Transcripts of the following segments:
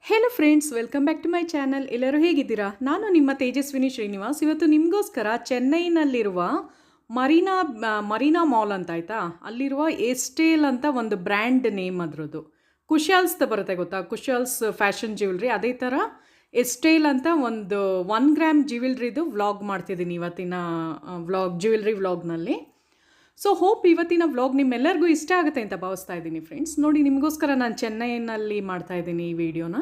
Hello friends, welcome back to my channel. ಎಲ್ಲರೂ ಹೇಗಿದ್ದೀರಾ? ನಾನು ನಿಮ್ಮ ತೇಜಸ್ವಿನಿ ಶ್ರೀನಿವಾಸ್. ಇವತ್ತು ನಿಮಗೋಸ್ಕರ ಚೆನ್ನೈನಲ್ಲಿರುವ ಮರೀನಾ ಮರೀನಾ ಮಾಲ್ ಅಂತ ಆಯಿತಾ, ಅಲ್ಲಿರುವ ಎಸ್ಟೇಲ್ ಅಂತ ಒಂದು ಬ್ರ್ಯಾಂಡ್ ನೇಮ್ ಅದರದ್ದು. ಕುಶಾಲ್ಸ್ ಬರುತ್ತೆ ಗೊತ್ತಾ, ಕುಶಾಲ್ಸ್ ಫ್ಯಾಷನ್ ಜ್ಯುವೆಲ್ರಿ. ಅದೇ ಥರ ಎಸ್ಟೇಲ್ ಅಂತ ಒಂದು 1 ಗ್ರಾಮ್ ಜ್ಯುವೆಲ್ರಿದು ವ್ಲಾಗ್ ಮಾಡ್ತಿದ್ದೀನಿ ಇವತ್ತಿನ ಜ್ಯುವೆಲ್ರಿ ವ್ಲಾಗ್ನಲ್ಲಿ. ಸೊ ಹೋಪ್ ಇವತ್ತಿನ ವ್ಲಾಗ್ ನಿಮ್ಮೆಲ್ಲರಿಗೂ ಇಷ್ಟ ಆಗುತ್ತೆ ಅಂತ ಭಾವಿಸ್ತಾ ಇದ್ದೀನಿ ಫ್ರೆಂಡ್ಸ್. ನೋಡಿ, ನಿಮಗೋಸ್ಕರ ನಾನು ಚೆನ್ನೈನಲ್ಲಿ ಮಾಡ್ತಾಯಿದ್ದೀನಿ ಈ ವಿಡಿಯೋನ.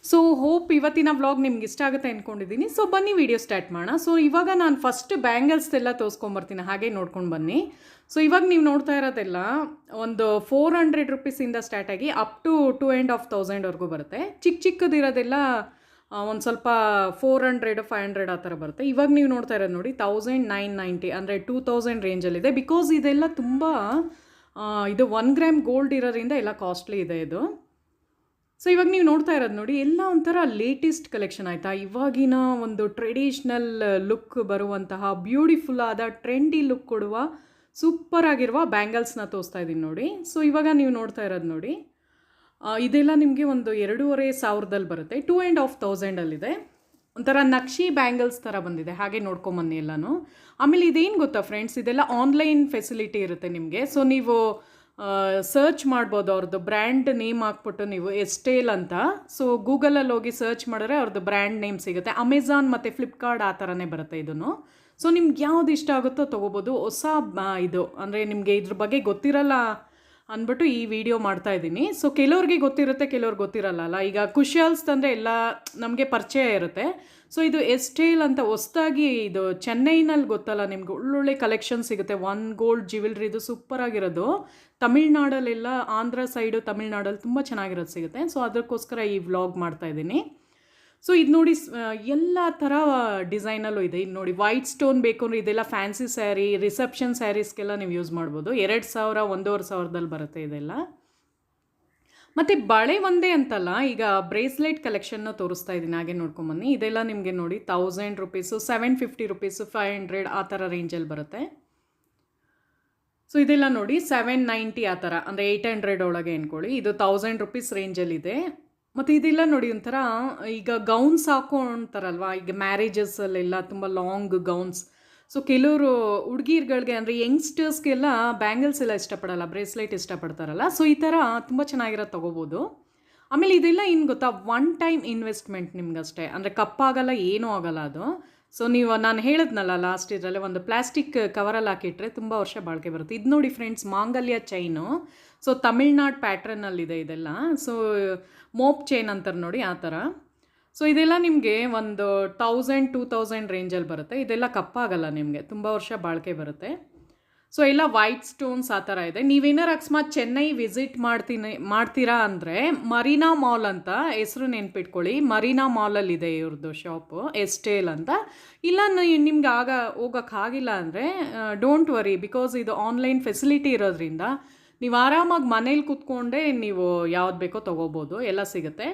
ಸೊ ಹೋಪ್ ಇವತ್ತಿನ ವ್ಲಾಗ್ ನಿಮ್ಗೆ ಇಷ್ಟ ಆಗುತ್ತೆ ಅಂದ್ಕೊಂಡಿದ್ದೀನಿ. ಸೊ ಬನ್ನಿ ವಿಡಿಯೋ ಸ್ಟಾರ್ಟ್ ಮಾಡೋಣ. ಸೊ ಇವಾಗ ನಾನು ಫಸ್ಟ್ ಬ್ಯಾಂಗಲ್ಸ್ ಎಲ್ಲ ತೋರಿಸ್ಕೊಂಬರ್ತೀನಿ, ಹಾಗೆ ನೋಡ್ಕೊಂಡು ಬನ್ನಿ. ಸೊ ಇವಾಗ ನೀವು ನೋಡ್ತಾ ಇರೋದೆಲ್ಲ ಒಂದು 400 ರುಪೀಸಿಂದ ಸ್ಟಾರ್ಟ್ ಆಗಿ ಅಪ್ ಟು 2,500 ಬರುತ್ತೆ. ಚಿಕ್ಕದಿರೋದೆಲ್ಲ ಒಂದು ಸ್ವಲ್ಪ 400 500 ಆ ಥರ ಬರುತ್ತೆ. ಇವಾಗ ನೀವು ನೋಡ್ತಾ ಇರೋದು ನೋಡಿ 1990 ಅಂದರೆ 2000 ರೇಂಜಲ್ಲಿದೆ. ಬಿಕಾಸ್ ಇದೆಲ್ಲ ತುಂಬ ಇದು 1 ಗ್ರಾಮ್ ಗೋಲ್ಡ್ ಇರೋದ್ರಿಂದ ಎಲ್ಲ ಕಾಸ್ಟ್ಲಿ ಇದೆ ಇದು. ಸೊ ಇವಾಗ ನೀವು ನೋಡ್ತಾ ಇರೋದು ನೋಡಿ, ಎಲ್ಲ ಒಂಥರ ಲೇಟೆಸ್ಟ್ ಕಲೆಕ್ಷನ್ ಆಯಿತಾ. ಇವಾಗಿನ ಒಂದು ಟ್ರೆಡಿಷ್ನಲ್ ಲುಕ್ ಬರುವಂತಹ ಬ್ಯೂಟಿಫುಲ್ ಆದ ಟ್ರೆಂಡಿ ಲುಕ್ ಕೊಡುವ ಸೂಪರ್ ಆಗಿರುವ ಬ್ಯಾಂಗಲ್ಸ್ನ ತೋರಿಸ್ತಾ ಇದ್ದೀನಿ ನೋಡಿ. ಸೊ ಇವಾಗ ನೀವು ನೋಡ್ತಾ ಇರೋದು ನೋಡಿ, ಇದೆಲ್ಲ ನಿಮಗೆ ಒಂದು 2500 ಬರುತ್ತೆ. 2500 ಒಂಥರ ನಕ್ಷಿ ಬ್ಯಾಂಗಲ್ಸ್ ಥರ ಬಂದಿದೆ, ಹಾಗೆ ನೋಡ್ಕೊಂಬನ್ನಿ ಎಲ್ಲನೂ. ಆಮೇಲೆ ಇದೇನು ಗೊತ್ತಾ ಫ್ರೆಂಡ್ಸ್, ಇದೆಲ್ಲ ಆನ್ಲೈನ್ ಫೆಸಿಲಿಟಿ ಇರುತ್ತೆ ನಿಮಗೆ. ಸೊ ನೀವು ಸರ್ಚ್ ಮಾಡ್ಬೋದು, ಅವ್ರದ್ದು ಬ್ರ್ಯಾಂಡ್ ನೇಮ್ ಹಾಕ್ಬಿಟ್ಟು ನೀವು ಎಸ್ಟೇಲ್ ಅಂತ. ಸೊ ಗೂಗಲಲ್ಲಿ ಹೋಗಿ ಸರ್ಚ್ ಮಾಡಿದ್ರೆ ಅವ್ರದ್ದು ಬ್ರ್ಯಾಂಡ್ ನೇಮ್ ಸಿಗುತ್ತೆ. ಅಮೆಝಾನ್ ಮತ್ತು ಫ್ಲಿಪ್ಕಾರ್ಟ್ ಆ ಥರನೇ ಬರುತ್ತೆ ಇದನ್ನು. ಸೊ ನಿಮ್ಗೆ ಯಾವ್ದು ಇಷ್ಟ ಆಗುತ್ತೋ ತೊಗೋಬೋದು. ಹೊಸ ಇದು ಅಂದರೆ ನಿಮಗೆ ಇದ್ರ ಬಗ್ಗೆ ಗೊತ್ತಿರಲ್ಲ ಅಂದ್ಬಿಟ್ಟು ಈ ವಿಡಿಯೋ ಮಾಡ್ತಾ ಇದ್ದೀನಿ. ಸೊ ಕೆಲವ್ರಿಗೆ ಗೊತ್ತಿರುತ್ತೆ, ಕೆಲವ್ರಿಗೆ ಗೊತ್ತಿರಲ್ಲ ಅಲ್ಲ. ಈಗ ಕುಶಾಲ್ಸ್ ತಂದರೆ ಎಲ್ಲ ನಮಗೆ ಪರಿಚಯ ಇರುತ್ತೆ. ಸೊ ಇದು ಎಸ್ಟೇಲ್ ಅಂತ ಹೊಸದಾಗಿ, ಇದು ಚೆನ್ನೈನಲ್ಲಿ ಗೊತ್ತಲ್ಲ ನಿಮ್ಗೆ, ಒಳ್ಳೊಳ್ಳೆ ಕಲೆಕ್ಷನ್ ಸಿಗುತ್ತೆ. 1 ಗೋಲ್ಡ್ ಜ್ಯುವೆಲ್ರಿದು ಸೂಪರ್ ಆಗಿರೋದು. ತಮಿಳ್ನಾಡಲ್ಲೆಲ್ಲ, ಆಂಧ್ರ ಸೈಡು ತಮಿಳ್ನಾಡಲ್ಲಿ ತುಂಬ ಚೆನ್ನಾಗಿರೋದು ಸಿಗುತ್ತೆ. ಸೊ ಅದಕ್ಕೋಸ್ಕರ ಈ ವ್ಲಾಗ್ ಮಾಡ್ತಾ ಇದ್ದೀನಿ. ಸೊ ಇದು ನೋಡಿ, ಎಲ್ಲ ಥರ ಡಿಸೈನಲ್ಲೂ ಇದೆ. ಇದು ನೋಡಿ, ವೈಟ್ ಸ್ಟೋನ್ ಬೇಕು ಅಂದರೆ ಇದೆಲ್ಲ ಫ್ಯಾನ್ಸಿ ಸ್ಯಾರಿ, ರಿಸೆಪ್ಷನ್ ಸ್ಯಾರೀಸ್ಗೆಲ್ಲ ನೀವು ಯೂಸ್ ಮಾಡ್ಬೋದು. 2000 1500 ಬರುತ್ತೆ ಇದೆಲ್ಲ. ಮತ್ತು ಬಳೆ ಒಂದೇ ಅಂತಲ್ಲ, ಈಗ ಬ್ರೇಸ್ಲೆಟ್ ಕಲೆಕ್ಷನ್ನು ತೋರಿಸ್ತಾ ಇದ್ದೀನಿ, ಹಾಗೆ ನೋಡ್ಕೊಂಬನ್ನಿ. ಇದೆಲ್ಲ ನಿಮಗೆ ನೋಡಿ 1000 ರುಪೀಸು, 750 ರುಪೀಸು, 500 ಆ ಥರ ರೇಂಜಲ್ಲಿ ಬರುತ್ತೆ. ಸೊ ಇದೆಲ್ಲ ನೋಡಿ 790 ಆ ಥರ, ಅಂದರೆ 800 ಒಳಗೆ ಅಂದ್ಕೊಳ್ಳಿ. ಇದು 1000 ರುಪೀಸ್ ರೇಂಜಲ್ಲಿದೆ. ಮತ್ತು ಇದೆಲ್ಲ ನೋಡಿ ಒಂಥರ, ಈಗ ಗೌನ್ಸ್ ಹಾಕೊಂತಾರಲ್ವ, ಈಗ ಮ್ಯಾರೇಜಸ್ಸಲ್ಲೆಲ್ಲ ತುಂಬ ಲಾಂಗ್ ಗೌನ್ಸ್. ಸೊ ಕೆಲವರು ಹುಡುಗಿರ್ಗಳಿಗೆ ಅಂದರೆ ಯಂಗ್ಸ್ಟರ್ಸ್ಗೆಲ್ಲ ಬ್ಯಾಂಗಲ್ಸ್ ಎಲ್ಲ ಇಷ್ಟಪಡಲ್ಲ, ಬ್ರೇಸ್ಲೆಟ್ ಇಷ್ಟಪಡ್ತಾರಲ್ಲ. ಸೊ ಈ ಥರ ತುಂಬ ಚೆನ್ನಾಗಿರೋದು ತೊಗೋಬೋದು. ಆಮೇಲೆ ಇದೆಲ್ಲ ಏನು ಗೊತ್ತಾ, 1 ಟೈಮ್ ಇನ್ವೆಸ್ಟ್ಮೆಂಟ್ ನಿಮ್ಗಷ್ಟೇ, ಅಂದರೆ ಕಪ್ಪಾಗಲ್ಲ, ಏನೂ ಆಗಲ್ಲ ಅದು. ಸೊ ನೀವು, ನಾನು ಹೇಳಿದ್ನಲ್ಲ ಲಾಸ್ಟ್ ಇದರಲ್ಲಿ, ಒಂದು ಪ್ಲಾಸ್ಟಿಕ್ ಕವರಲ್ಲಿ ಹಾಕಿಟ್ರೆ ತುಂಬ ವರ್ಷ ಬಾಳಿಕೆ ಬರುತ್ತೆ. ಇದು ನೋಡಿ ಫ್ರೆಂಡ್ಸ್, ಮಾಂಗಲ್ಯ ಚೈನು. ಸೊ ತಮಿಳ್ನಾಡು ಪ್ಯಾಟ್ರನ್ನಲ್ಲಿದೆ ಇದೆಲ್ಲ. ಸೊ ಮೋಪ್ ಚೈನ್ ಅಂತಾರೆ ನೋಡಿ, ಆ ಥರ. ಸೊ ಇದೆಲ್ಲ ನಿಮಗೆ ಒಂದು 1000-2000 ರೇಂಜಲ್ಲಿ ಬರುತ್ತೆ. ಇದೆಲ್ಲ ಕಪ್ಪಾಗಲ್ಲ ನಿಮಗೆ, ತುಂಬ ವರ್ಷ ಬಾಳಿಕೆ ಬರುತ್ತೆ. ಸೊ ಎಲ್ಲ ವೈಟ್ ಸ್ಟೋನ್ಸ್ ಆ ಥರ ಇದೆ. ನೀವೇನಾರು ಅಕಸ್ಮಾತ್ ಚೆನ್ನೈ ವಿಸಿಟ್ ಮಾಡ್ತೀರಾ ಅಂದರೆ ಮರೀನಾ ಮಾಲ್ ಅಂತ ಹೆಸರು ನೆನ್ಪಿಟ್ಕೊಳ್ಳಿ. ಮರೀನಾ ಮಾಲಲ್ಲಿದೆ ಇವ್ರದ್ದು ಶಾಪು, ಎಸ್ಟೇಲ್ ಅಂತ. ಇಲ್ಲ ನಿಮ್ಗೆ ಹೋಗೋಕ್ಕಾಗಿಲ್ಲ ಅಂದರೆ ಡೋಂಟ್ ವರಿ, ಬಿಕಾಸ್ ಇದು ಆನ್ಲೈನ್ ಫೆಸಿಲಿಟಿ ಇರೋದ್ರಿಂದ ನೀವು ಆರಾಮಾಗಿ ಮನೇಲಿ ಕೂತ್ಕೊಂಡೇ ನೀವು ಯಾವ್ದು ಬೇಕೋ ತೊಗೋಬೋದು, ಎಲ್ಲ ಸಿಗುತ್ತೆ.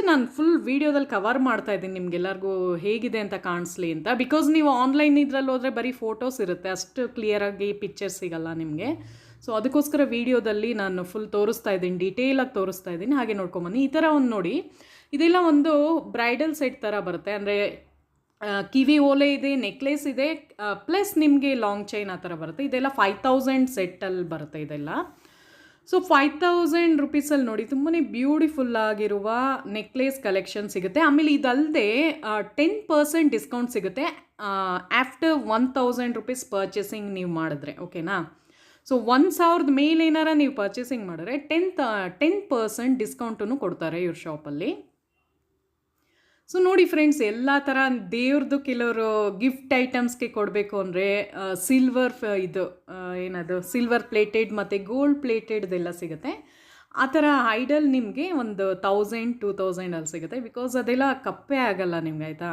ನಾನು ಫುಲ್ ವೀಡಿಯೋದಲ್ಲಿ ಕವರ್ ಮಾಡ್ತಾಯಿದ್ದೀನಿ ನಿಮ್ಗೆಲ್ಲರಿಗೂ ಹೇಗಿದೆ ಅಂತ ಕಾಣಿಸ್ಲಿ ಅಂತ. ಬಿಕಾಸ್ ನೀವು ಆನ್ಲೈನ್ ಇದ್ರಲ್ಲಿ ಹೋದರೆ ಬರೀ ಫೋಟೋಸ್ ಇರುತ್ತೆ, ಅಷ್ಟು ಕ್ಲಿಯರಾಗಿ ಪಿಕ್ಚರ್ಸ್ ಸಿಗಲ್ಲ ನಿಮಗೆ. ಸೊ ಅದಕ್ಕೋಸ್ಕರ ವೀಡಿಯೋದಲ್ಲಿ ನಾನು ಫುಲ್ ತೋರಿಸ್ತಾ ಇದ್ದೀನಿ, ಡೀಟೇಲಾಗಿ ತೋರಿಸ್ತಾ ಇದ್ದೀನಿ, ಹಾಗೆ ನೋಡ್ಕೊಂಬನ್ನಿ. ಈ ಥರ ಒಂದು ನೋಡಿ, ಇದೆಲ್ಲ ಒಂದು ಬ್ರೈಡಲ್ ಸೆಟ್ ಥರ ಬರುತ್ತೆ. ಅಂದರೆ ಕಿವಿ ಓಲೆ ಇದೆ, ನೆಕ್ಲೆಸ್ ಇದೆ, ಪ್ಲಸ್ ನಿಮಗೆ ಲಾಂಗ್ ಚೈನ್ ಆ ಥರ ಬರುತ್ತೆ. ಇದೆಲ್ಲ 5000 ಸೆಟ್ಟಲ್ಲಿ ಬರುತ್ತೆ ಇದೆಲ್ಲ. ಸೊ 5000 ರುಪೀಸಲ್ಲಿ ನೋಡಿ, ತುಂಬಾ ಬ್ಯೂಟಿಫುಲ್ ಆಗಿರುವ ನೆಕ್ಲೆಸ್ ಕಲೆಕ್ಷನ್ ಸಿಗುತ್ತೆ. ಆಮೇಲೆ ಇದಲ್ಲದೆ 10% ಡಿಸ್ಕೌಂಟ್ ಸಿಗುತ್ತೆ ಆಫ್ಟರ್ 1000 ರುಪೀಸ್ ಪರ್ಚೇಸಿಂಗ್ ನೀವು ಮಾಡಿದ್ರೆ, ಓಕೆನಾ. ಸೊ 1000 ಮೇಲೆ ಏನಾರ ನೀವು ಪರ್ಚೇಸಿಂಗ್ ಮಾಡಿದ್ರೆ 10% ಡಿಸ್ಕೌಂಟನ್ನು ಕೊಡ್ತಾರೆ ಇವ್ರ ಶಾಪಲ್ಲಿ. ಸೊ ನೋಡಿ ಫ್ರೆಂಡ್ಸ್, ಎಲ್ಲ ಥರ ದೇವ್ರದ್ದು, ಕೆಲವರು ಗಿಫ್ಟ್ ಐಟಮ್ಸ್ಗೆ ಕೊಡಬೇಕು ಅಂದರೆ ಸಿಲ್ವರ್ ಏನದು ಸಿಲ್ವರ್ ಪ್ಲೇಟೆಡ್ ಮತ್ತು ಗೋಲ್ಡ್ ಪ್ಲೇಟೆಡ್ದೆಲ್ಲ ಸಿಗುತ್ತೆ. ಆ ಥರ ಐಡಲ್ ನಿಮಗೆ ಒಂದು 1000-2000 ಅಲ್ಲಿ ಸಿಗುತ್ತೆ. ಬಿಕಾಸ್ ಅದೆಲ್ಲ ಕಪ್ಪೇ ಆಗಲ್ಲ ನಿಮ್ಗೆ, ಆಯಿತಾ.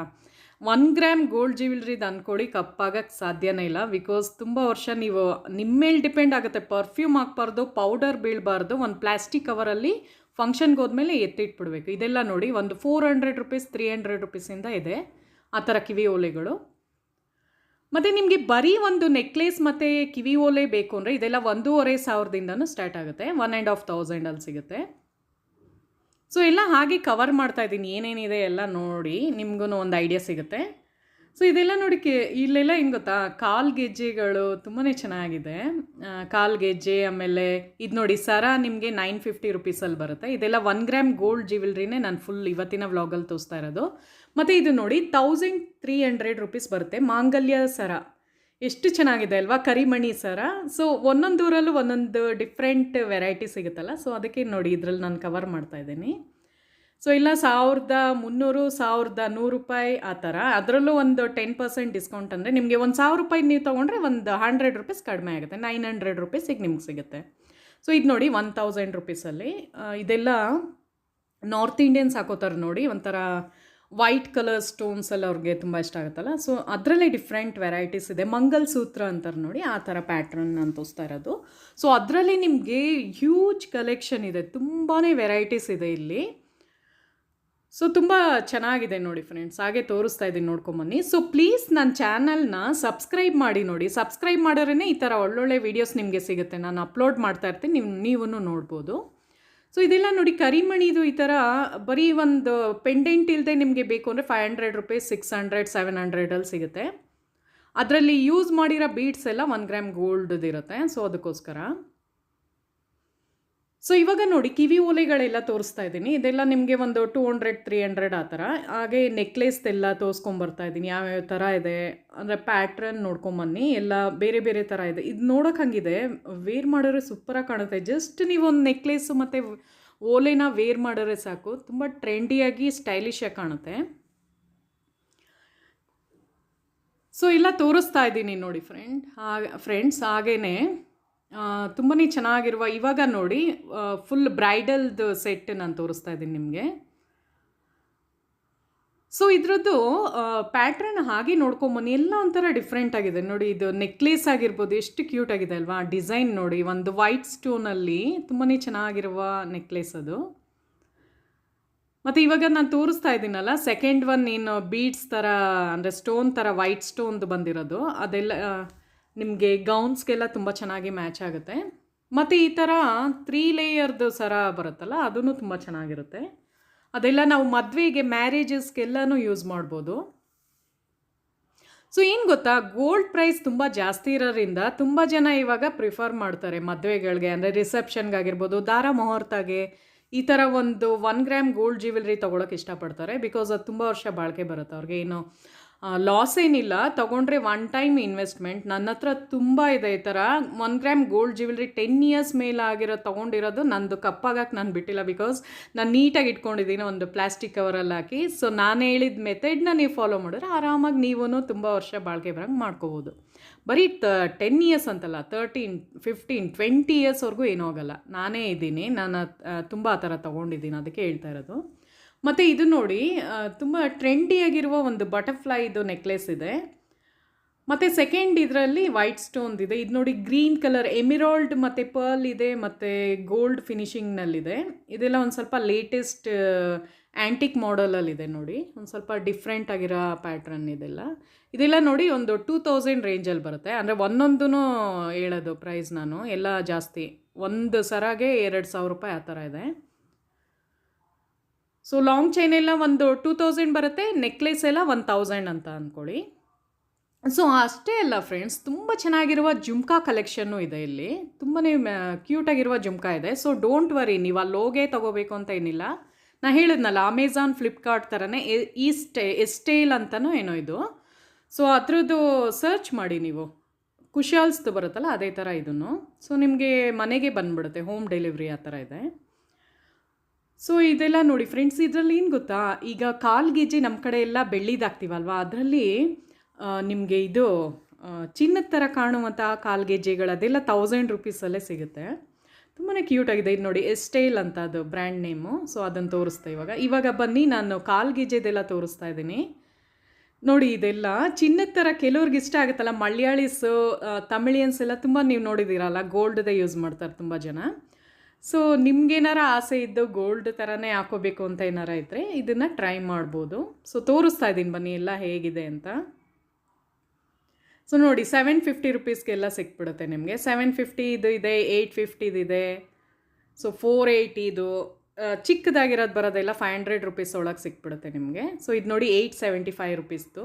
1 ಗ್ರಾಮ್ ಗೋಲ್ಡ್ ಜ್ಯುವೆಲ್ರಿದು ಅಂದ್ಕೊಳ್ಳಿ, ಕಪ್ಪಾಗಕ್ಕೆ ಸಾಧ್ಯನೇ ಇಲ್ಲ. ಬಿಕಾಸ್ ತುಂಬ ವರ್ಷ ನೀವು ನಿಮ್ಮ ಮೇಲೆ ಡಿಪೆಂಡ್ ಆಗುತ್ತೆ. ಪರ್ಫ್ಯೂಮ್ ಹಾಕ್ಬಾರ್ದು, ಪೌಡರ್ ಬೀಳಬಾರ್ದು, ಒಂದು ಪ್ಲಾಸ್ಟಿಕ್ ಕವರಲ್ಲಿ ಫಂಕ್ಷನ್ಗೆ ಹೋದ್ಮೇಲೆ ಎತ್ತಿಟ್ಬಿಡ್ಬೇಕು. ಇದೆಲ್ಲ ನೋಡಿ ಒಂದು 400 ರುಪೀಸ್, 300 ರುಪೀಸಿಂದ ಇದೆ ಆ ಥರ ಕಿವಿ ಓಲೆಗಳು. ಮತ್ತು ನಿಮಗೆ ಬರೀ ಒಂದು ನೆಕ್ಲೆಸ್ ಮತ್ತು ಕಿವಿ ಓಲೆ ಬೇಕು ಅಂದರೆ ಇದೆಲ್ಲ 1500ದಿಂದನೂ ಸ್ಟಾರ್ಟ್ ಆಗುತ್ತೆ, 1500 ಅಲ್ಲಿ ಸಿಗುತ್ತೆ. ಸೊ ಎಲ್ಲ ಹಾಗೆ ಕವರ್ ಮಾಡ್ತಾಯಿದ್ದೀನಿ, ಏನೇನಿದೆ ಎಲ್ಲ ನೋಡಿ ನಿಮಗೂ ಒಂದು ಐಡಿಯಾ ಸಿಗುತ್ತೆ. ಸೊ ಇದೆಲ್ಲ ನೋಡಿ ಇಲ್ಲೆಲ್ಲ ಏನು ಗೊತ್ತಾ, ಕಾಲು ಗೆಜ್ಜೆಗಳು ತುಂಬಾ ಚೆನ್ನಾಗಿದೆ. ಕಾಲು ಗೆಜ್ಜೆ, ಆಮೇಲೆ ಇದು ನೋಡಿ ಸರ ನಿಮಗೆ 950 ರುಪೀಸಲ್ಲಿ ಬರುತ್ತೆ. ಇದೆಲ್ಲ 1 ಗ್ರಾಮ್ ಗೋಲ್ಡ್ ಜ್ಯುವೆಲ್ರಿನೇ ನಾನು ಫುಲ್ ಇವತ್ತಿನ ವ್ಲಾಗಲ್ಲಿ ತೋರಿಸ್ತಾ ಇರೋದು. ಮತ್ತು ಇದು ನೋಡಿ 1300 ರುಪೀಸ್ ಬರುತ್ತೆ ಮಾಂಗಲ್ಯ ಸರ. ಎಷ್ಟು ಚೆನ್ನಾಗಿದೆ ಅಲ್ವಾ, ಕರಿಮಣಿ ಸರ. ಸೊ ಒಂದೊಂದು ಊರಲ್ಲೂ ಒಂದೊಂದು ಡಿಫ್ರೆಂಟ್ ವೆರೈಟಿ ಸಿಗುತ್ತಲ್ಲ, ಸೊ ಅದಕ್ಕೆ ನೋಡಿ ಇದರಲ್ಲಿ ನಾನು ಕವರ್ ಮಾಡ್ತಾ ಇದ್ದೀನಿ. ಸೊ ಇಲ್ಲ 1300, 1100 ರೂಪಾಯಿ ಆ ಥರ. ಅದರಲ್ಲೂ ಒಂದು 10% ಡಿಸ್ಕೌಂಟ್ ಅಂದರೆ ನಿಮಗೆ ಒಂದು 1000 ರೂಪಾಯಿ ನೀವು ತೊಗೊಂಡ್ರೆ ಒಂದು 100 ರುಪೀಸ್ ಕಡಿಮೆ ಆಗುತ್ತೆ, 900 ರುಪೀಸಿಗೆ ನಿಮ್ಗೆ ಸಿಗುತ್ತೆ. ಸೊ ಇದು ನೋಡಿ 1000 ರುಪೀಸಲ್ಲಿ. ಇದೆಲ್ಲ ನಾರ್ತ್ ಇಂಡಿಯನ್ಸ್ ಹಾಕೋತಾರೆ ನೋಡಿ, ಒಂಥರ ವೈಟ್ ಕಲರ್ ಸ್ಟೋನ್ಸ್ ಎಲ್ಲ ಅವ್ರಿಗೆ ತುಂಬ ಇಷ್ಟ ಆಗುತ್ತಲ್ಲ. ಸೊ ಅದರಲ್ಲೇ ಡಿಫ್ರೆಂಟ್ ವೆರೈಟೀಸ್ ಇದೆ. ಮಂಗಲ್ ಸೂತ್ರ ಅಂತಾರೆ ನೋಡಿ, ಆ ಥರ ಪ್ಯಾಟ್ರನ್ ನಾನು ತೋರಿಸ್ತಾ ಇರೋದು. ಸೊ ಅದರಲ್ಲಿ ನಿಮಗೆ ಹ್ಯೂಜ್ ಕಲೆಕ್ಷನ್ ಇದೆ, ತುಂಬಾ ವೆರೈಟೀಸ್ ಇದೆ ಇಲ್ಲಿ. ಸೊ ತುಂಬ ಚೆನ್ನಾಗಿದೆ ನೋಡಿ ಫ್ರೆಂಡ್ಸ್, ಹಾಗೆ ತೋರಿಸ್ತಾ ಇದ್ದೀನಿ, ನೋಡ್ಕೊಂಬನ್ನಿ. ಸೊ ಪ್ಲೀಸ್ ನನ್ನ ಚಾನಲ್ನ ಸಬ್ಸ್ಕ್ರೈಬ್ ಮಾಡಿ ನೋಡಿ. ಸಬ್ಸ್ಕ್ರೈಬ್ ಮಾಡೋರೇ ಈ ಥರ ಒಳ್ಳೊಳ್ಳೆ ವೀಡಿಯೋಸ್ ನಿಮಗೆ ಸಿಗುತ್ತೆ, ನಾನು ಅಪ್ಲೋಡ್ ಮಾಡ್ತಾ ಇರ್ತೀನಿ, ನೀವೂ ನೋಡ್ಬೋದು. ಸೊ ಇದೆಲ್ಲ ನೋಡಿ ಕರಿಮಣಿದು ಈ ಥರ ಬರೀ ಒಂದು ಪೆಂಡೆಂಟ್ ಇಲ್ಲದೆ ನಿಮಗೆ ಬೇಕು ಅಂದರೆ 500 ರುಪೀಸ್, 600, 700ಅಲ್ಲಿ ಸಿಗುತ್ತೆ. ಅದರಲ್ಲಿ ಯೂಸ್ ಮಾಡಿರೋ ಬೀಡ್ಸ್ ಎಲ್ಲ 1 ಗ್ರಾಮ್ ಗೋಲ್ಡ್ದು ಇರುತ್ತೆ. ಸೊ ಅದಕ್ಕೋಸ್ಕರ ಸೊ ಇವಾಗ ನೋಡಿ ಕಿವಿ ಓಲೆಗಳೆಲ್ಲ ತೋರಿಸ್ತಾ ಇದ್ದೀನಿ. ಇದೆಲ್ಲ ನಿಮಗೆ ಒಂದು 200, 300 ಆ ಥರ. ಹಾಗೆ ನೆಕ್ಲೆಸ್ದೆಲ್ಲ ತೋರಿಸ್ಕೊಂಬರ್ತಾ ಇದ್ದೀನಿ, ಯಾವ್ಯಾವ ಥರ ಇದೆ ಅಂದರೆ ಪ್ಯಾಟ್ರನ್ ನೋಡ್ಕೊಂಬನ್ನಿ. ಎಲ್ಲ ಬೇರೆ ಬೇರೆ ಥರ ಇದೆ. ಇದು ನೋಡೋಕೆ ಹಂಗಿದೆ, ವೇರ್ ಮಾಡೋರೆ ಸೂಪರಾಗಿ ಕಾಣುತ್ತೆ. ಜಸ್ಟ್ ನೀವು ಒಂದು ನೆಕ್ಲೆಸ್ಸು ಮತ್ತು ಓಲೆನ ವೇರ್ ಮಾಡೋರೆ ಸಾಕು, ತುಂಬ ಟ್ರೆಂಡಿಯಾಗಿ ಸ್ಟೈಲಿಶಾಗಿ ಕಾಣುತ್ತೆ. ಸೊ ಎಲ್ಲ ತೋರಿಸ್ತಾ ಇದ್ದೀನಿ ನೋಡಿ ಫ್ರೆಂಡ್ಸ್. ಹಾಗೇ ತುಂಬಾ ಚೆನ್ನಾಗಿರುವ ಇವಾಗ ನೋಡಿ ಫುಲ್ ಬ್ರೈಡಲ್ದು ಸೆಟ್ ನಾನು ತೋರಿಸ್ತಾ ಇದ್ದೀನಿ ನಿಮಗೆ. ಸೊ ಇದ್ರದ್ದು ಪ್ಯಾಟ್ರನ್ ಹಾಗೆ ನೋಡ್ಕೊಂಬನ್ನಿ, ಎಲ್ಲ ಒಂಥರ ಡಿಫ್ರೆಂಟ್ ಆಗಿದೆ ನೋಡಿ. ಇದು ನೆಕ್ಲೇಸ್ ಆಗಿರ್ಬೋದು, ಎಷ್ಟು ಕ್ಯೂಟ್ ಆಗಿದೆ ಅಲ್ವಾ. ಡಿಸೈನ್ ನೋಡಿ, ಒಂದು ವೈಟ್ ಸ್ಟೋನಲ್ಲಿ ತುಂಬಾ ಚೆನ್ನಾಗಿರುವ ನೆಕ್ಲೇಸ್ ಅದು. ಮತ್ತು ಇವಾಗ ನಾನು ತೋರಿಸ್ತಾ ಇದ್ದೀನಲ್ಲ ಸೆಕೆಂಡ್ ಒನ್, ಏನು ಬೀಡ್ಸ್ ಥರ ಅಂದರೆ ಸ್ಟೋನ್ ಥರ ವೈಟ್ ಸ್ಟೋನ್ದು ಬಂದಿರೋದು, ಅದೆಲ್ಲ ನಿಮಗೆ ಗೌನ್ಸ್ಗೆಲ್ಲ ತುಂಬ ಚೆನ್ನಾಗಿ ಮ್ಯಾಚ್ ಆಗುತ್ತೆ. ಮತ್ತು ಈ ಥರ 3 ಲೇಯರ್ದು ಸರ ಬರುತ್ತಲ್ಲ, ಅದೂ ತುಂಬ ಚೆನ್ನಾಗಿರುತ್ತೆ. ಅದೆಲ್ಲ ನಾವು ಮದುವೆಗೆ, ಮ್ಯಾರೇಜಸ್ಗೆಲ್ಲನೂ ಯೂಸ್ ಮಾಡ್ಬೋದು. ಸೊ ಏನು ಗೊತ್ತಾ, ಗೋಲ್ಡ್ ಪ್ರೈಸ್ ತುಂಬ ಜಾಸ್ತಿ ಇರೋದ್ರಿಂದ ತುಂಬ ಜನ ಇವಾಗ ಪ್ರಿಫರ್ ಮಾಡ್ತಾರೆ ಮದುವೆಗಳಿಗೆ, ಅಂದರೆ ರಿಸೆಪ್ಷನ್ಗಾಗಿರ್ಬೋದು, ದಾರ ಮುಹೂರ್ತಾಗೆ ಈ ಥರ ಒಂದು 1 ಗ್ರಾಮ್ ಗೋಲ್ಡ್ ಜ್ಯುವೆಲ್ರಿ ತೊಗೊಳಕ್ಕೆ ಇಷ್ಟಪಡ್ತಾರೆ. ಬಿಕಾಸ್ ಅದು ತುಂಬ ವರ್ಷ ಬಾಳಿಕೆ ಬರುತ್ತೆ ಅವ್ರಿಗೆ, ಏನು ಲಾಸ್ ಏನಿಲ್ಲ. ತೊಗೊಂಡ್ರೆ 1 ಟೈಮ್ ಇನ್ವೆಸ್ಟ್ಮೆಂಟ್. ನನ್ನ ಹತ್ರ ತುಂಬ ಇದೆ ಈ ಥರ 1 ಗ್ರಾಮ್ ಗೋಲ್ಡ್ ಜ್ಯುವೆಲ್ರಿ 10 ಇಯರ್ಸ್ ಮೇಲೆ ತೊಗೊಂಡಿರೋದು. ನಂದು ಕಪ್ಪಾಗಕ್ಕೆ ನಾನು ಬಿಟ್ಟಿಲ್ಲ, ಬಿಕಾಸ್ ನಾನು ನೀಟಾಗಿ ಇಟ್ಕೊಂಡಿದ್ದೀನಿ ಒಂದು ಪ್ಲಾಸ್ಟಿಕ್ ಕವರಲ್ಲಿ ಹಾಕಿ. ಸೊ ನಾನು ಹೇಳಿದ ಮೆಥಡ್ನ ನೀವು ಫಾಲೋ ಮಾಡಿದ್ರೆ ಆರಾಮಾಗಿ ನೀವೂ ತುಂಬ ವರ್ಷ ಬಾಳಿಕೆ ಬರೋಂಗೆ ಮಾಡ್ಕೋಬೋದು. ಬರೀ 10 ಇಯರ್ಸ್ ಅಂತಲ್ಲ, 13, 15, 20 ಇಯರ್ಸ್ವರೆಗೂ ಏನೂ ಆಗೋಲ್ಲ. ನಾನೇ ಇದ್ದೀನಿ, ನಾನು ತುಂಬ ಆ ಥರ ತೊಗೊಂಡಿದ್ದೀನಿ, ಅದಕ್ಕೆ ಹೇಳ್ತಾ ಇರೋದು. ಮತ್ತು ಇದು ನೋಡಿ ತುಂಬ ಟ್ರೆಂಡಿಯಾಗಿರುವ ಒಂದು ಬಟರ್ಫ್ಲೈದು ನೆಕ್ಲೆಸ್ ಇದೆ. ಮತ್ತು ಸೆಕೆಂಡ್ ಇದರಲ್ಲಿ ವೈಟ್ ಸ್ಟೋನ್ದಿದೆ. ಇದು ನೋಡಿ ಗ್ರೀನ್ ಕಲರ್ ಎಮಿರಾಲ್ಡ್ ಮತ್ತು ಪರ್ಲ್ ಇದೆ, ಮತ್ತು ಗೋಲ್ಡ್ ಫಿನಿಶಿಂಗ್ನಲ್ಲಿದೆ. ಇದೆಲ್ಲ ಒಂದು ಸ್ವಲ್ಪ ಲೇಟೆಸ್ಟ್ ಆ್ಯಂಟಿಕ್ ಮಾಡಲಲ್ಲಿದೆ ನೋಡಿ, ಒಂದು ಸ್ವಲ್ಪ ಡಿಫ್ರೆಂಟ್ ಆಗಿರೋ ಪ್ಯಾಟ್ರನ್ ಇದೆಲ್ಲ ನೋಡಿ ಒಂದು 2000 ರೇಂಜಲ್ಲಿ ಬರುತ್ತೆ. ಅಂದರೆ ಒಂದೊಂದೂ ಹೇಳೋದು ಪ್ರೈಸ್ ನಾನು, ಎಲ್ಲ ಜಾಸ್ತಿ. ಒಂದು ಸರಾಗೆ 2000 ರೂಪಾಯಿ ಆ ಥರ ಇದೆ. ಸೊ ಲಾಂಗ್ ಚೈನ್ ಎಲ್ಲ ಒಂದು 2000 ಬರುತ್ತೆ, ನೆಕ್ಲೆಸ್ ಎಲ್ಲ 1000 ಅಂತ ಅಂದ್ಕೊಳ್ಳಿ. ಸೊ ಅಷ್ಟೇ ಅಲ್ಲ ಫ್ರೆಂಡ್ಸ್, ತುಂಬ ಚೆನ್ನಾಗಿರುವ ಜುಮ್ಕಾ ಕಲೆಕ್ಷನ್ನು ಇದೆ ಇಲ್ಲಿ. ತುಂಬಾ ಕ್ಯೂಟಾಗಿರುವ ಜುಮ್ಕಾ ಇದೆ. ಸೊ ಡೋಂಟ್ ವರಿ, ನೀವು ಅಲ್ಲಿ ಹೋಗೇ ತೊಗೋಬೇಕು ಅಂತ ಏನಿಲ್ಲ. ನಾನು ಹೇಳಿದ್ನಲ್ಲ, ಅಮೆಝಾನ್, ಫ್ಲಿಪ್ಕಾರ್ಟ್ ಥರನೇ ಎಸ್ಟೇಲ್ ಅಂತಲೂ ಏನೋ ಇದು. ಸೊ ಅದ್ರದ್ದು ಸರ್ಚ್ ಮಾಡಿ ನೀವು, ಕುಶಾಲ್ಸ್ದು ಬರುತ್ತಲ್ಲ ಅದೇ ಥರ ಇದನ್ನು. ಸೊ ನಿಮಗೆ ಮನೆಗೆ ಬಂದುಬಿಡುತ್ತೆ, ಹೋಮ್ ಡೆಲಿವ್ರಿ ಆ ಥರ ಇದೆ. ಸೊ ಇದೆಲ್ಲ ನೋಡಿ ಫ್ರೆಂಡ್ಸ್, ಇದರಲ್ಲಿ ಏನು ಗೊತ್ತಾ, ಈಗ ಕಾಲು ಗೆಜ್ಜೆ ನಮ್ಮ ಕಡೆ ಎಲ್ಲ ಬೆಳ್ಳಿದಾಗ್ತೀವಲ್ವ, ಅದರಲ್ಲಿ ನಿಮಗೆ ಇದು ಚಿನ್ನದ ಥರ ಕಾಣುವಂಥ ಕಾಲು ಗೆಜ್ಜೆಗಳು ಅದೆಲ್ಲ 1000 ರುಪೀಸಲ್ಲೇ ಸಿಗುತ್ತೆ. ತುಂಬಾ ಕ್ಯೂಟಾಗಿದೆ. ಇದು ನೋಡಿ ಎಸ್ಟೇಲ್ ಅಂತ ಅದು ಬ್ರ್ಯಾಂಡ್ ನೇಮು. ಸೊ ಅದನ್ನು ತೋರಿಸ್ತಾ ಇವಾಗ ಬನ್ನಿ, ನಾನು ಕಾಲು ಗೆಜ್ಜೆದೆಲ್ಲ ತೋರಿಸ್ತಾ ಇದ್ದೀನಿ ನೋಡಿ. ಇದೆಲ್ಲ ಚಿನ್ನದ ಥರ ಕೆಲವ್ರಿಗೆ ಇಷ್ಟ ಆಗುತ್ತಲ್ಲ, ಮಲಯಾಳೀಸು, ತಮಿಳಿಯನ್ಸ್ ಎಲ್ಲ ತುಂಬ ನೀವು ನೋಡಿದ್ದೀರಲ್ಲ, ಗೋಲ್ಡ್ದೇ ಯೂಸ್ ಮಾಡ್ತಾರೆ ತುಂಬ ಜನ. ಸೊ ನಿಮ್ಗೇನಾರ ಆಸೆ ಇದ್ದು ಗೋಲ್ಡ್ ಥರನೇ ಹಾಕೋಬೇಕು ಅಂತ ಏನಾರ ಇದ್ದರೆ ಇದನ್ನು ಟ್ರೈ ಮಾಡ್ಬೋದು. ಸೊ ತೋರಿಸ್ತಾ ಇದ್ದೀನಿ ಬನ್ನಿ ಎಲ್ಲ ಹೇಗಿದೆ ಅಂತ. ಸೊ ನೋಡಿ 750 ರುಪೀಸ್ಗೆಲ್ಲ ಸಿಕ್ಬಿಡುತ್ತೆ ನಿಮಗೆ. 750 ಇದು ಇದೆ, 850 ಇದೆ, ಸೊ 480 ಇದು, ಚಿಕ್ಕದಾಗಿರೋದು ಬರೋದೆಲ್ಲ 500 ರುಪೀಸ್ ಒಳಗೆ ಸಿಕ್ಬಿಡುತ್ತೆ ನಿಮಗೆ. ಸೊ ಇದು ನೋಡಿ 875 ರುಪೀಸ್ದು.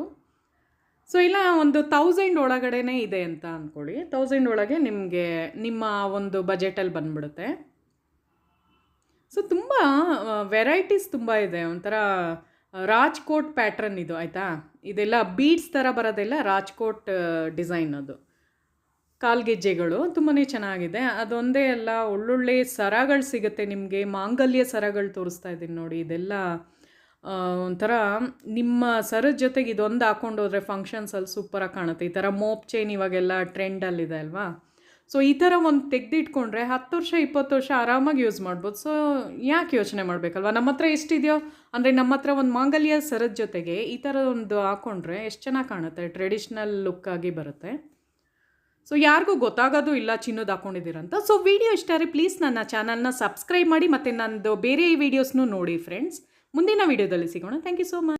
ಸೊ ಇಲ್ಲ ಒಂದು 1000 ಒಳಗಡೆನೇ ಇದೆ ಅಂತ ಅಂದ್ಕೊಳ್ಳಿ. 1000 ಒಳಗೆ ನಿಮಗೆ ನಿಮ್ಮ ಒಂದು ಬಜೆಟಲ್ಲಿ ಬಂದ್ಬಿಡುತ್ತೆ. ಸೊ ತುಂಬ ವೆರೈಟೀಸ್ ತುಂಬ ಇದೆ. ಒಂಥರ ರಾಜ್‌ಕೋಟ್ ಪ್ಯಾಟ್ರನ್ ಇದು ಆಯಿತಾ. ಇದೆಲ್ಲ ಬೀಡ್ಸ್ ಥರ ಬರೋದೆಲ್ಲ ರಾಜ್‌ಕೋಟ್ ಡಿಸೈನ್ ಅದು. ಕಾಲ್ಗೆಜ್ಜೆಗಳು ತುಂಬಾ ಚೆನ್ನಾಗಿದೆ. ಅದೊಂದೇ ಅಲ್ಲ, ಒಳ್ಳೊಳ್ಳೆ ಸರಗಳು ಸಿಗುತ್ತೆ ನಿಮಗೆ. ಮಾಂಗಲ್ಯ ಸರಗಳು ತೋರಿಸ್ತಾ ಇದ್ದೀನಿ ನೋಡಿ. ಇದೆಲ್ಲ ಒಂಥರ ನಿಮ್ಮ ಸರದ ಜೊತೆಗೆ ಇದೊಂದು ಹಾಕ್ಕೊಂಡು ಹೋದರೆ ಫಂಕ್ಷನ್ಸಲ್ಲಿ ಸೂಪರಾಗಿ ಕಾಣುತ್ತೆ. ಈ ಥರ ಮೋಪ್ ಚೈನ್ ಇವಾಗೆಲ್ಲ ಟ್ರೆಂಡಲ್ಲಿದೆ ಅಲ್ವಾ. ಸೊ ಈ ಥರ ಒಂದು ತೆಗೆದಿಟ್ಕೊಂಡ್ರೆ 10 ವರ್ಷ 20 ವರ್ಷ ಆರಾಮಾಗಿ ಯೂಸ್ ಮಾಡ್ಬೋದು. ಸೊ ಯಾಕೆ ಯೋಚನೆ ಮಾಡಬೇಕಲ್ವ. ನಮ್ಮ ಹತ್ರ ಎಷ್ಟಿದೆಯೋ ಅಂದರೆ ನಮ್ಮ ಹತ್ರ ಒಂದು ಮಾಂಗಲ್ಯ ಸರದ ಜೊತೆಗೆ ಈ ಥರ ಒಂದು ಹಾಕ್ಕೊಂಡ್ರೆ ಎಷ್ಟು ಚೆನ್ನಾಗಿ ಕಾಣುತ್ತೆ. ಟ್ರೆಡಿಷ್ನಲ್ ಲುಕ್ಕಾಗಿ ಬರುತ್ತೆ. ಸೊ ಯಾರಿಗೂ ಗೊತ್ತಾಗೋದು ಇಲ್ಲ ಚಿನ್ನದ ಹಾಕ್ಕೊಂಡಿದ್ದೀರಂತ. ಸೊ ವಿಡಿಯೋ ಇಷ್ಟ ಆದರೆ ಪ್ಲೀಸ್ ನನ್ನ ಚಾನಲ್ನ ಸಬ್ಸ್ಕ್ರೈಬ್ ಮಾಡಿ ಮತ್ತು ನನ್ನದು ಬೇರೆ ವೀಡಿಯೋಸ್ನೂ ನೋಡಿ ಫ್ರೆಂಡ್ಸ್. ಮುಂದಿನ ವೀಡಿಯೋದಲ್ಲಿ ಸಿಗೋಣ. Thank you so much.